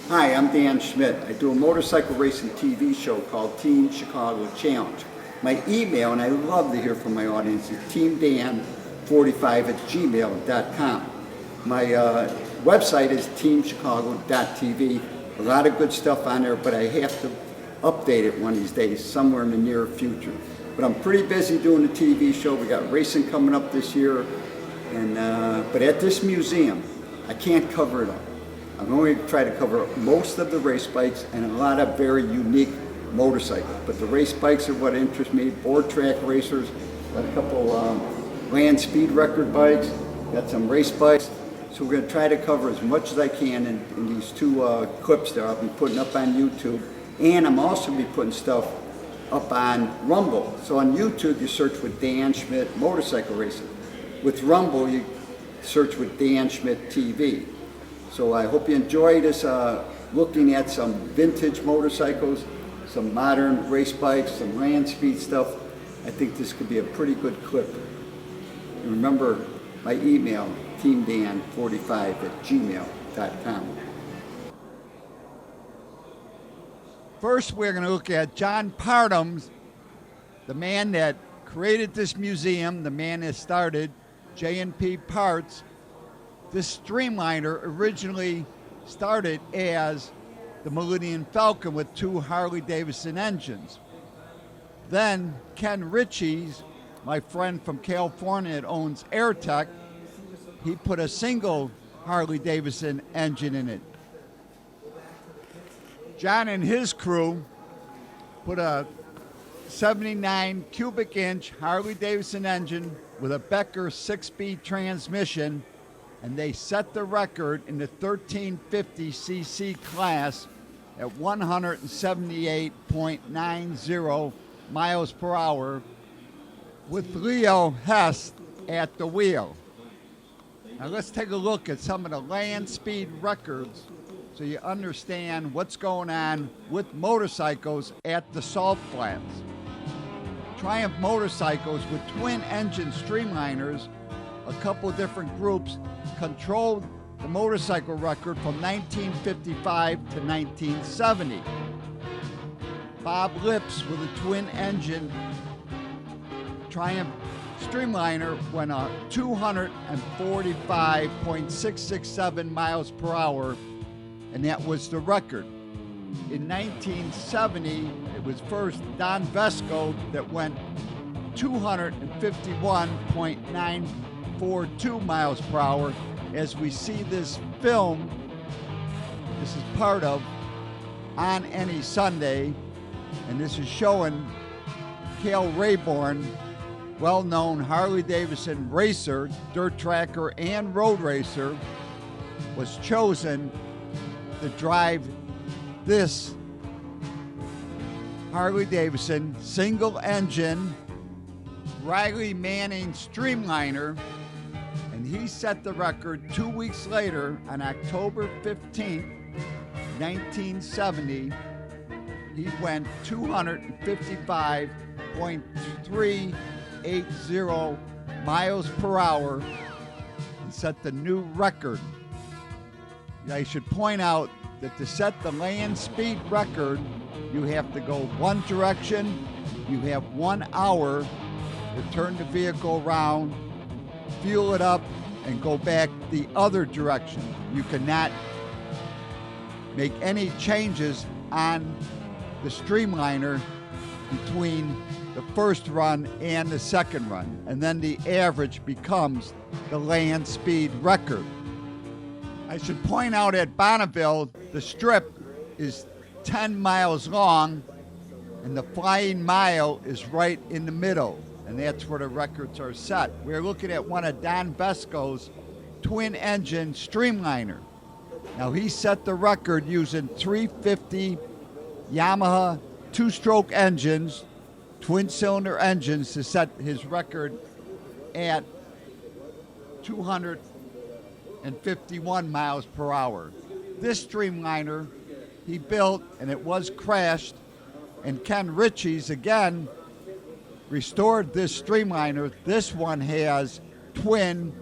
Hi, I'm Dan Schmitt. I do a motorcycle racing TV show called Team Chicago Challenge. My email, and I love to hear from my audience, is teamdan45@gmail.com. My website is teamchicago.tv. A lot of good stuff on there, but I have to update it one of these days, somewhere in the near future. But I'm pretty busy doing the TV show. We got racing coming up this year, and but at this museum, I can't cover it all. I'm going to try to cover most of the race bikes and a lot of very unique motorcycles. But the race bikes are what interest me. Board track racers, got a couple land speed record bikes, got some race bikes. So we're going to try to cover as much as I can in these two clips that I'll be putting up on YouTube. And I'm also going to be putting stuff up on Rumble. So on YouTube, you search with Dan Schmitt Motorcycle Racing. With Rumble, you search with Dan Schmitt TV. So I hope you enjoy this, looking at some vintage motorcycles, some modern race bikes, some land speed stuff. I think this could be a pretty good clip. And remember my email, teamdan45@gmail.com. First, we're going to look at John Parham's, the man that created this museum, the man that started J&P Parts. This Streamliner originally started as the Millennium Falcon with two Harley-Davidson engines. Then Ken Ritchie's, my friend from California that owns AirTech, he put a single Harley-Davidson engine in it. John and his crew put a 79 cubic inch Harley-Davidson engine with a Becker 6-speed transmission, and they set the record in the 1350cc class at 178.90 miles per hour with Leo Hess at the wheel. Now let's take a look at some of the land speed records so you understand what's going on with motorcycles at the salt flats. Triumph motorcycles with twin engine Streamliners, a couple different groups, controlled the motorcycle record from 1955 to 1970. Bob Lips with a twin engine Triumph Streamliner went a 245.667 miles per hour, and that was the record. In 1970, it was first Don Vesco that went 251.942 miles per hour. As we see this film, this is part of On Any Sunday, and this is showing Cale Rayborn, well-known Harley-Davidson racer, dirt tracker, and road racer, was chosen to drive this Harley-Davidson single-engine Riley Manning Streamliner, and he set the record 2 weeks later on October 15th, 1970. He went 255.380 miles per hour and set the new record. I should point out that to set the land speed record, you have to go one direction, you have 1 hour to turn the vehicle around, fuel it up, and go back the other direction. You cannot make any changes on the Streamliner between the first run and the second run, and then the average becomes the land speed record. I should point out at Bonneville, the strip is 10 miles long, and the flying mile is right in the middle, and that's where the records are set. We're looking at one of Don Vesco's twin engine Streamliner. Now he set the record using 350 Yamaha two-stroke engines, twin cylinder engines, to set his record at 251 miles per hour. This Streamliner he built, and it was crashed, and Ken Ritchie's again restored this Streamliner. This one has twin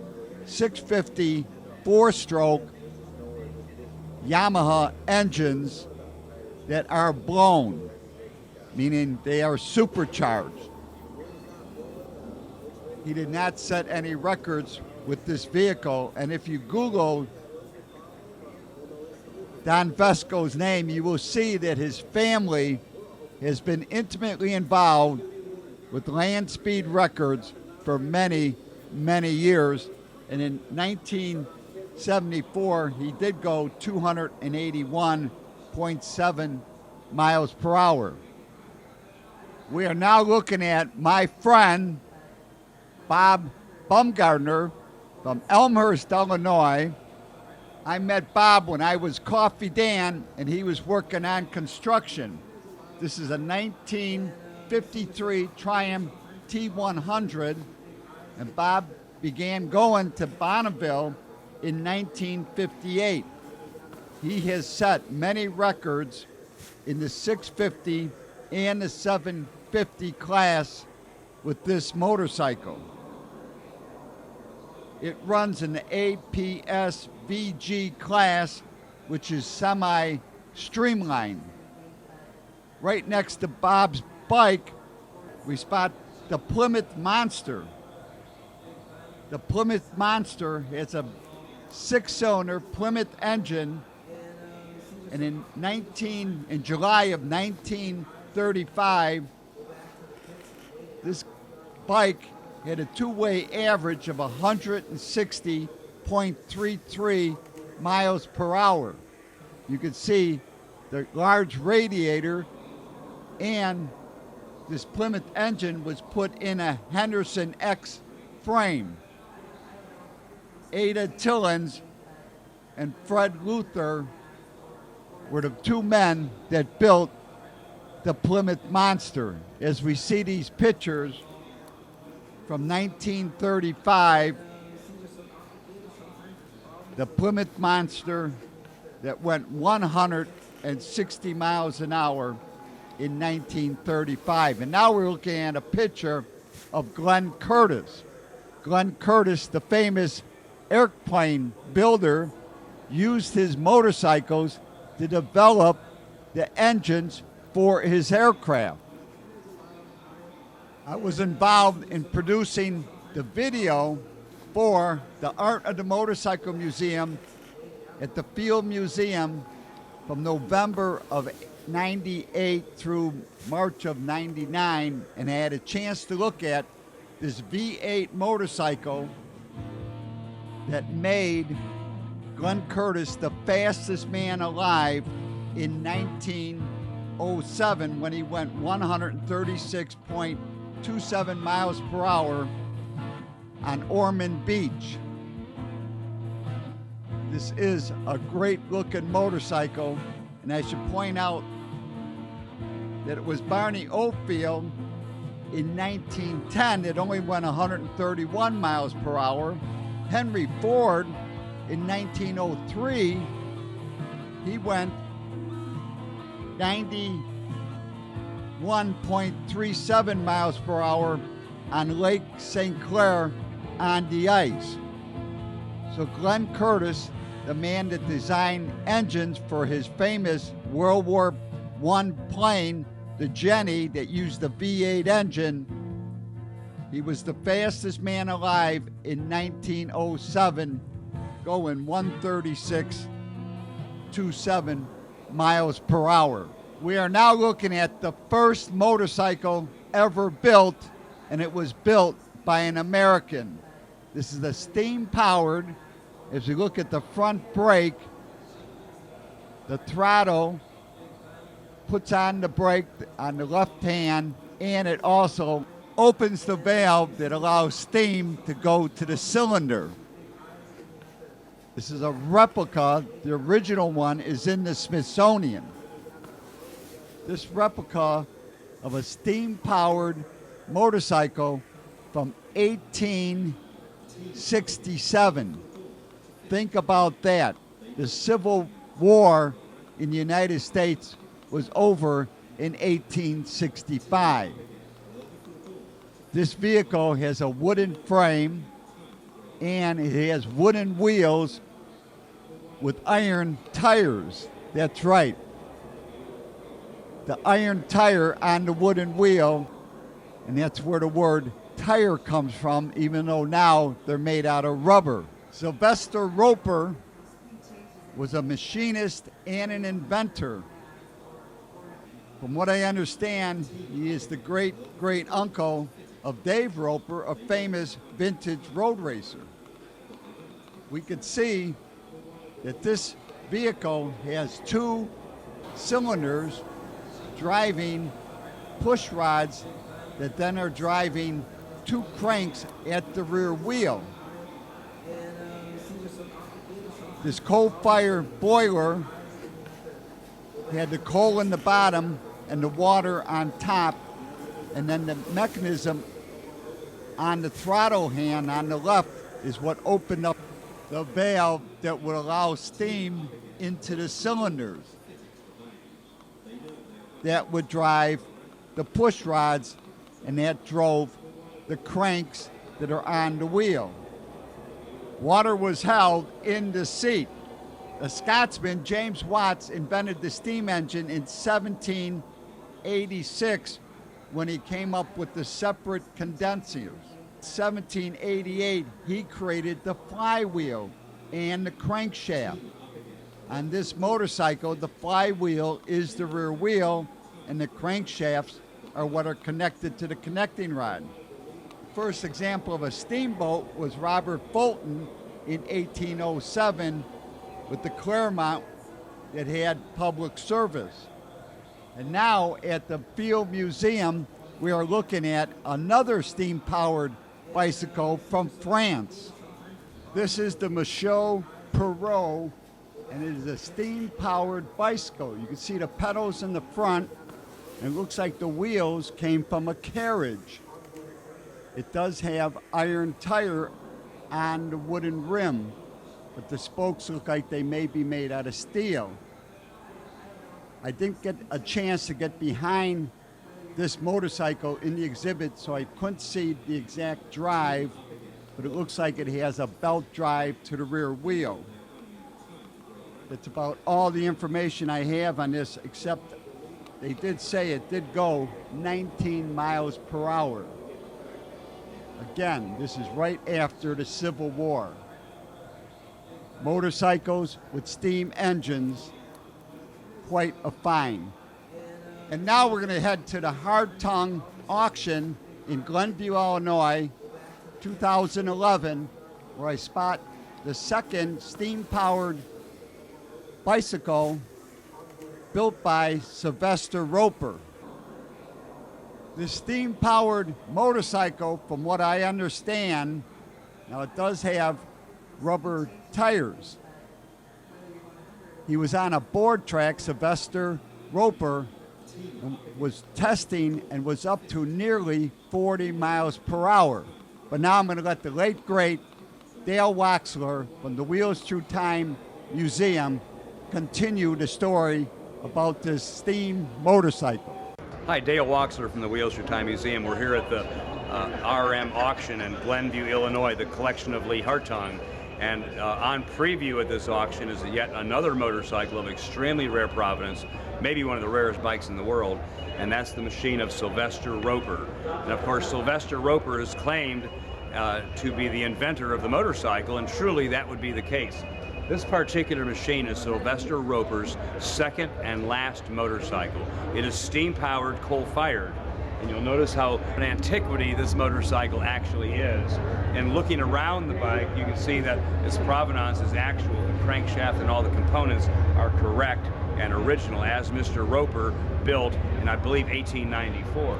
650 4-stroke Yamaha engines that are blown, meaning they are supercharged. He did not set any records with this vehicle, and if you Google Don Vesco's name, you will see that his family has been intimately involved with land speed records for many, many years. And in 1974, he did go 281.7 miles per hour. We are now looking at my friend, Bob Bumgardner from Elmhurst, Illinois. I met Bob when I was Coffee Dan and he was working on construction. This is a 1953 Triumph T100, and Bob began going to Bonneville in 1958. He has set many records in the 650 and the 750 class with this motorcycle. It runs in the APS VG class, which is semi-streamlined. Right next to Bob's bike, we spot the Plymouth Monster. The Plymouth Monster has a 6-cylinder Plymouth engine, and in July of 1935, this bike had a two-way average of 160.33 miles per hour. You can see the large radiator, and this Plymouth engine was put in a Henderson X frame. Ada Tillins and Fred Luther were the two men that built the Plymouth Monster. As we see these pictures from 1935, the Plymouth Monster that went 160 miles an hour in 1935. And now we're looking at a picture of Glenn Curtis. Glenn Curtis, the famous airplane builder, used his motorcycles to develop the engines for his aircraft. I was involved in producing the video for the Art of the Motorcycle Museum at the Field Museum from November of 98 through March of 99, and I had a chance to look at this V8 motorcycle that made Glenn Curtis the fastest man alive in 1907 when he went 136.27 miles per hour on Ormond Beach. This is a great looking motorcycle, and I should point out that it was Barney Oldfield in 1910 that only went 131 miles per hour. Henry Ford in 1903, he went 91.37 miles per hour on Lake St. Clair on the ice. So Glenn Curtis, the man that designed engines for his famous World War I plane, the Jenny, that used the V8 engine, he was the fastest man alive in 1907, going 136.27 miles per hour. We are now looking at the first motorcycle ever built, and it was built by an American. This is a steam-powered. As we look at the front brake, the throttle puts on the brake on the left hand, and it also opens the valve that allows steam to go to the cylinder. This is a replica. The original one is in the Smithsonian. This replica of a steam-powered motorcycle from 1867. Think about that. The Civil War in the United States was over in 1865. This vehicle has a wooden frame, and it has wooden wheels with iron tires. That's right. The iron tire on the wooden wheel, and that's where the word tire comes from, even though now they're made out of rubber. Sylvester Roper was a machinist and an inventor. From what I understand, he is the great uncle of Dave Roper, a famous vintage road racer. We could see that this vehicle has 2 cylinders driving push rods that then are driving 2 cranks at the rear wheel. This coal-fired boiler had the coal in the bottom and the water on top, and then the mechanism on the throttle hand on the left is what opened up the valve that would allow steam into the cylinders. That would drive the push rods, and that drove the cranks that are on the wheel. Water was held in the seat. A Scotsman, James Watts, invented the steam engine in 1786 when he came up with the separate condensers. 1788, he created the flywheel and the crankshaft. On this motorcycle, the flywheel is the rear wheel, and the crankshafts are what are connected to the connecting rod. First example of a steamboat was Robert Fulton in 1807 with the Claremont that had public service. And now at the Field Museum, we are looking at another steam-powered bicycle from France. This is the Michoa Perot, and it is a steam-powered bicycle. You can see the pedals in the front, and it looks like the wheels came from a carriage. It does have iron tire on the wooden rim, but the spokes look like they may be made out of steel. I didn't get a chance to get behind this motorcycle in the exhibit, so I couldn't see the exact drive, but it looks like it has a belt drive to the rear wheel. That's about all the information I have on this, except they did say it did go 19 miles per hour. Again, this is right after the Civil War. Motorcycles with steam engines, quite a find. And now we're going to head to the Hard Tongue auction in Glenview, Illinois, 2011, where I spot the second steam-powered bicycle built by Sylvester Roper. This steam-powered motorcycle, from what I understand, now it does have rubber tires. He was on a board track, Sylvester Roper, and was testing and was up to nearly 40 miles per hour. But now I'm going to let the late, great Dale Waxler from the Wheels Through Time Museum continue the story about this steam motorcycle. Hi, Dale Waxler from the Wheels Through Time Museum. We're here at the RM auction in Glenview, Illinois, the collection of Lee Hartung. And on preview at this auction is yet another motorcycle of extremely rare provenance, maybe one of the rarest bikes in the world, and that's the machine of Sylvester Roper. And of course, Sylvester Roper is claimed to be the inventor of the motorcycle, and truly that would be the case. This particular machine is Sylvester Roper's second and last motorcycle. It is steam-powered, coal-fired, and you'll notice how an antiquity this motorcycle actually is. And looking around the bike, you can see that its provenance is actual. The crankshaft and all the components are correct and original, as Mr. Roper built in, I believe, 1894.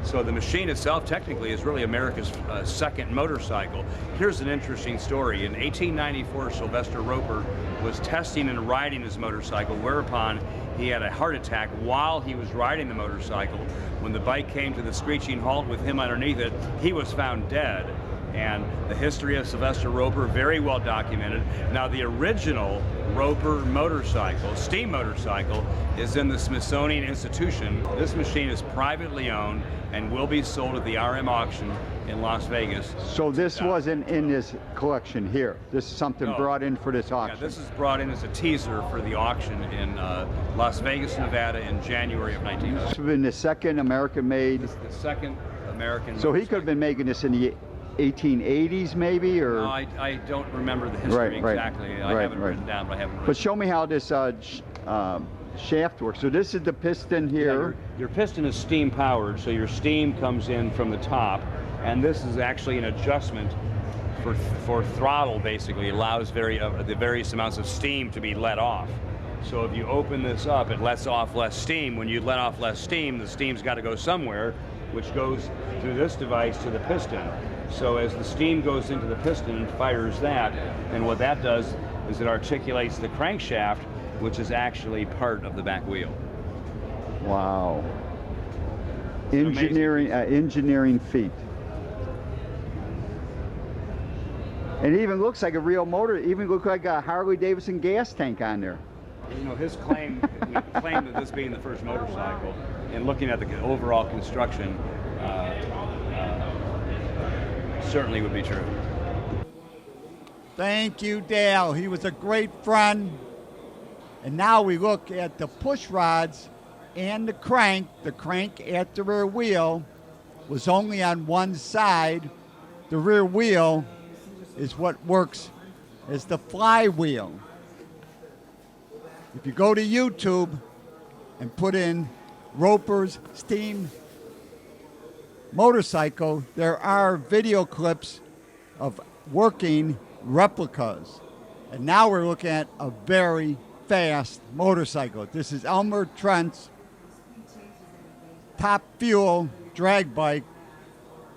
So the machine itself technically is really America's second motorcycle. Here's an interesting story. In 1894, Sylvester Roper was testing and riding his motorcycle, whereupon he had a heart attack while he was riding the motorcycle. When the bike came to the screeching halt with him underneath it, he was found dead. And the history of Sylvester Roper, very well documented. Now, the original Roper motorcycle, steam motorcycle, is in the Smithsonian Institution. This machine is privately owned and will be sold at the RM auction in Las Vegas. So this wasn't in this collection here. This is something No. brought in for this auction. Yeah, this is brought in as a teaser for the auction in Las Vegas, Nevada in January of 1900. This would have been the second American-made. This is the second American. So he could have been making this in the 1880s, maybe, or. No, I don't remember the history Right, exactly. I have it written down, but I haven't. But show me how this shaft works. So this is the piston here. Yeah, your piston is steam powered, so your steam comes in from the top, and this is actually an adjustment for throttle. Basically, it allows the various amounts of steam to be let off. So if you open this up, it lets off less steam. When you let off less steam, the steam's got to go somewhere, which goes through this device to the piston. So as the steam goes into the piston and fires that, and what that does is it articulates the crankshaft, which is actually part of the back wheel. Wow. Engineering feat. And it even looks like a real motor. It even looks like a Harley Davidson gas tank on there. You know, his claim that this being the first motorcycle, and looking at the overall construction, certainly would be true. Thank you, Dale. He was a great friend. And now we look at the push rods and the crank. The crank at the rear wheel was only on one side. The rear wheel is what works as the flywheel. If you go to YouTube and put in Roper's Steam Motorcycle, there are video clips of working replicas. And now we're looking at a very fast motorcycle. This is Elmer Trent's top fuel drag bike.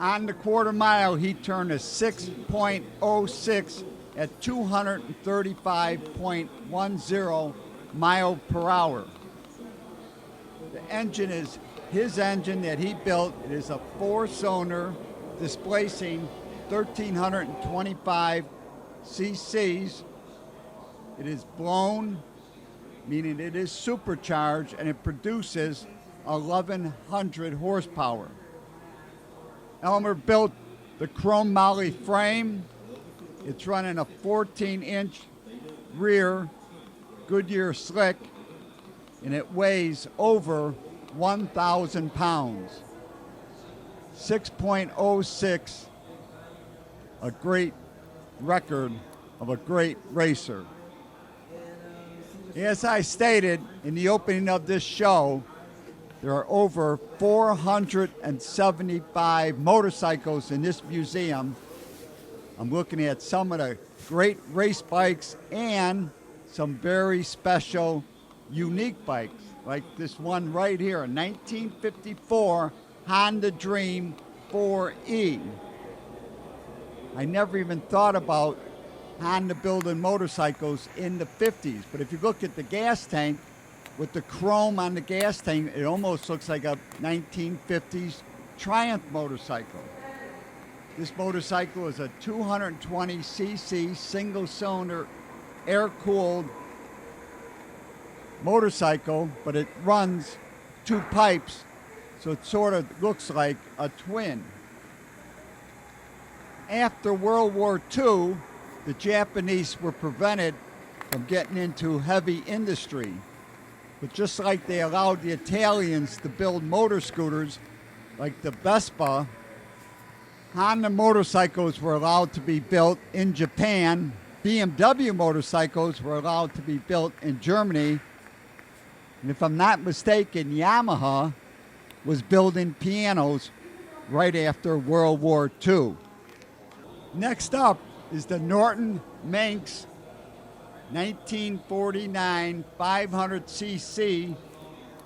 On the quarter mile, he turned a 6.06 at 235.10 mile per hour. The engine is his engine that he built. It is a 4-cylinder displacing 1,325 cc's. It is blown, meaning it is supercharged, and it produces 1,100 horsepower. Elmer built the chrome moly frame. It's running a 14-inch rear Goodyear slick, and it weighs over 1,000 pounds. 6.06, a great record of a great racer. As I stated in the opening of this show, there are over 475 motorcycles in this museum. I'm looking at some of the great race bikes and some very special, unique bikes, like this one right here, a 1954 Honda Dream 4E. I never even thought about Honda building motorcycles in the 50s, but if you look at the gas tank, with the chrome on the gas tank, it almost looks like a 1950s Triumph motorcycle. This motorcycle is a 220cc single-cylinder air-cooled motorcycle, but it runs 2 pipes, so it sort of looks like a twin. After World War II, the Japanese were prevented from getting into heavy industry. But just like they allowed the Italians to build motor scooters like the Vespa, Honda motorcycles were allowed to be built in Japan. BMW motorcycles were allowed to be built in Germany. And if I'm not mistaken, Yamaha was building pianos right after World War II. Next up is the Norton Minx 1949 500cc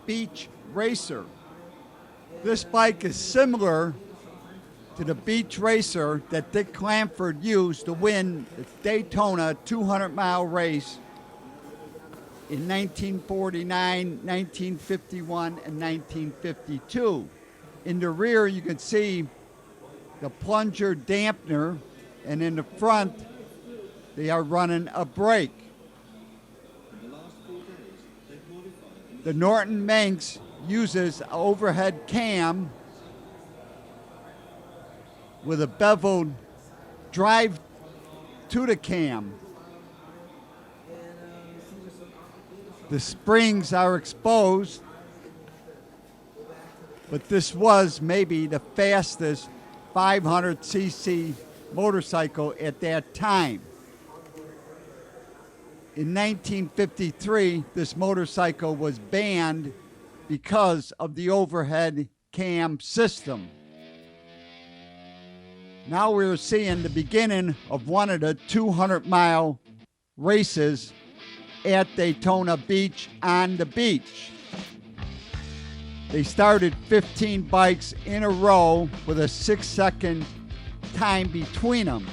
beach racer. This bike is similar to the beach racer that Dick Clanford used to win the Daytona 200-mile race in 1949, 1951, and 1952. In the rear, you can see the plunger dampener, and in the front, they are running a brake. The Norton Minx uses an overhead cam with a beveled drive to the cam. The springs are exposed, but this was maybe the fastest 500cc motorcycle at that time. In 1953, this motorcycle was banned because of the overhead cam system. Now we're seeing the beginning of one of the 200-mile races at Daytona Beach on the beach. They started 15 bikes in a row with a 6-second time between them.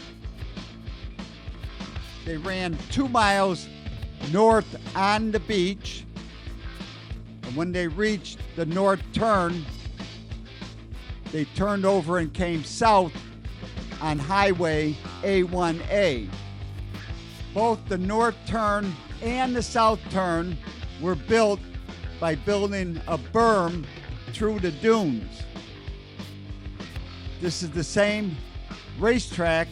They ran 2 miles north on the beach, and when they reached the north turn, they turned over and came south on Highway A1A. Both the north turn and the south turn were built by building a berm through the dunes. This is the same racetrack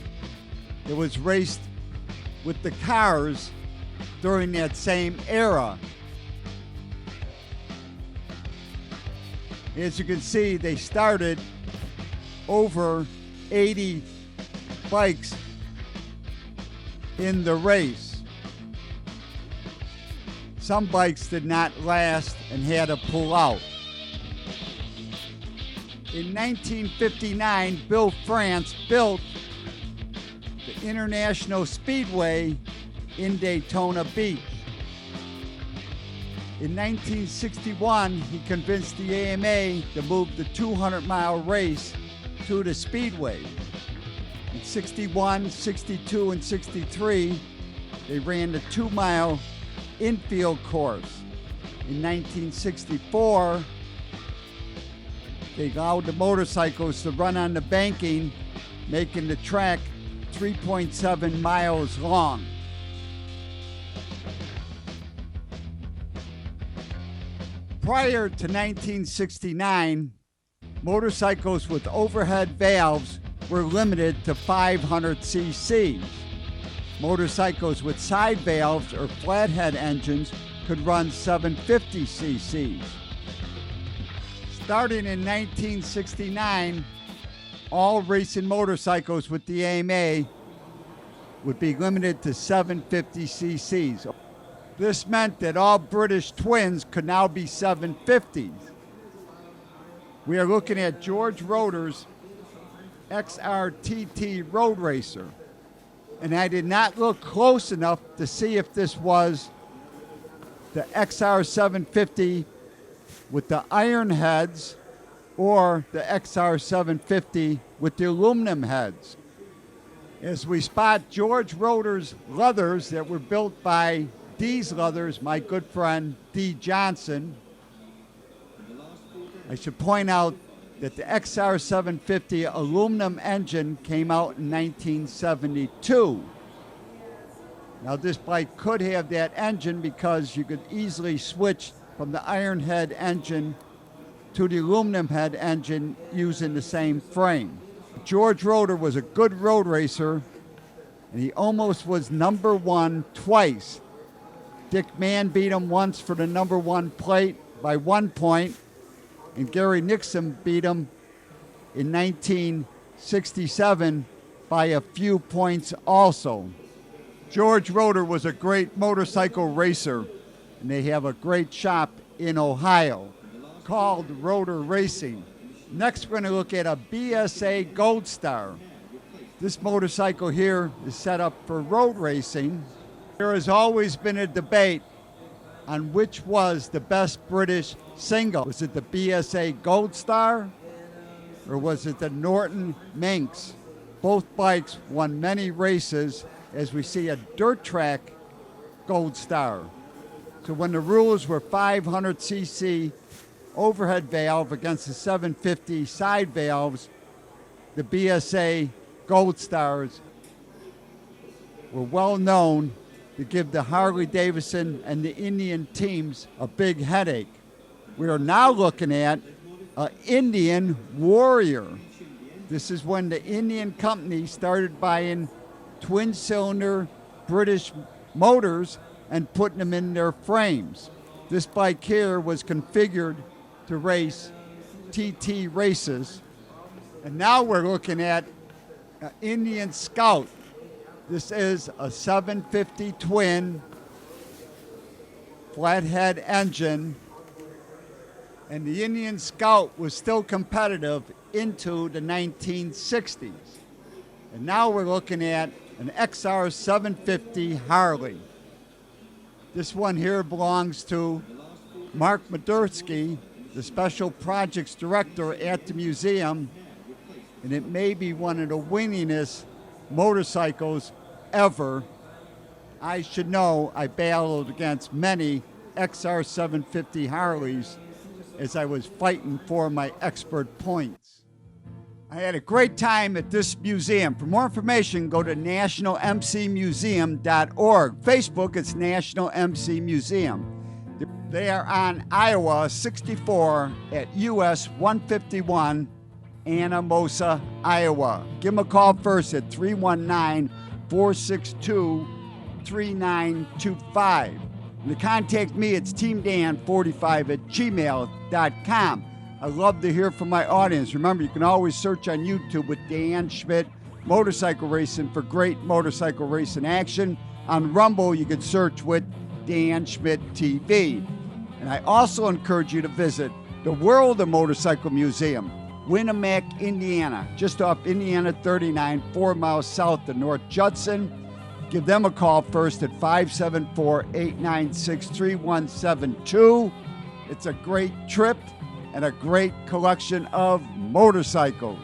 that was raced with the cars during that same era. As you can see, they started over 80 bikes in the race. Some bikes did not last and had to pull out. In 1959, Bill France built the International Speedway in Daytona Beach. In 1961, he convinced the AMA to move the 200-mile race to the Speedway. In 61, 62, and 63, they ran the 2-mile infield course. In 1964, they allowed the motorcycles to run on the banking, making the track 3.7 miles long. Prior to 1969, motorcycles with overhead valves were limited to 500 cc's. Motorcycles with side valves or flathead engines could run 750 cc's. Starting in 1969, all racing motorcycles with the AMA would be limited to 750 cc's. This meant that all British twins could now be 750s. We are looking at George Roeder's XRTT Road Racer. And I did not look close enough to see if this was the XR750 with the iron heads or the XR750 with the aluminum heads. As we spot George Roeder's leathers that were built by D's Leathers, my good friend D. Johnson, I should point out that the XR750 aluminum engine came out in 1972. Now this bike could have that engine because you could easily switch from the iron head engine to the aluminum head engine using the same frame. George Roeder was a good road racer, and he almost was number 1 twice. Dick Mann beat him once for the number 1 plate by 1 point, and Gary Nixon beat him in 1967 by a few points also. George Roeder was a great motorcycle racer, and they have a great shop in Ohio called Roeder Racing. Next, we're going to look at a Bsa Gold Star. This motorcycle here is set up for road racing. There has always been a debate on which was the best British single. Was it the Bsa Gold Star or was it the Norton Minx? Both bikes won many races, as we see a dirt track Gold Star. So when the rules were 500cc overhead valve against the 750 side valves, the Bsa Gold Stars were well known to give the Harley Davidson and the Indian teams a big headache. We are now looking at an Indian Warrior. This is when the Indian company started buying twin-cylinder British motors and putting them in their frames. This bike here was configured to race TT races. And now we're looking at an Indian Scout. This is a 750 twin flathead engine. And the Indian Scout was still competitive into the 1960s. And now we're looking at an XR 750 Harley. This one here belongs to Mark Madursky, the Special Projects Director at the museum, and it may be one of the winningest motorcycles ever. I should know I battled against many XR 750 Harleys as I was fighting for my expert points. I had a great time at this museum. For more information, go to nationalmcmuseum.org. Facebook, it's National MC Museum. They are on Iowa 64 at US 151, Anamosa, Iowa. Give them a call first at 319-462-3925. And to contact me, it's teamdan45@gmail.com. I love to hear from my audience. Remember, you can always search on YouTube with Dan Schmitt Motorcycle Racing for great motorcycle racing action. On Rumble, you can search with Dan Schmitt TV. And I also encourage you to visit the World of Motorcycle Museum, Winamac, Indiana, just off Indiana 39, 4 miles south of North Judson. Give them a call first at 574-896-3172. It's a great trip and a great collection of motorcycles.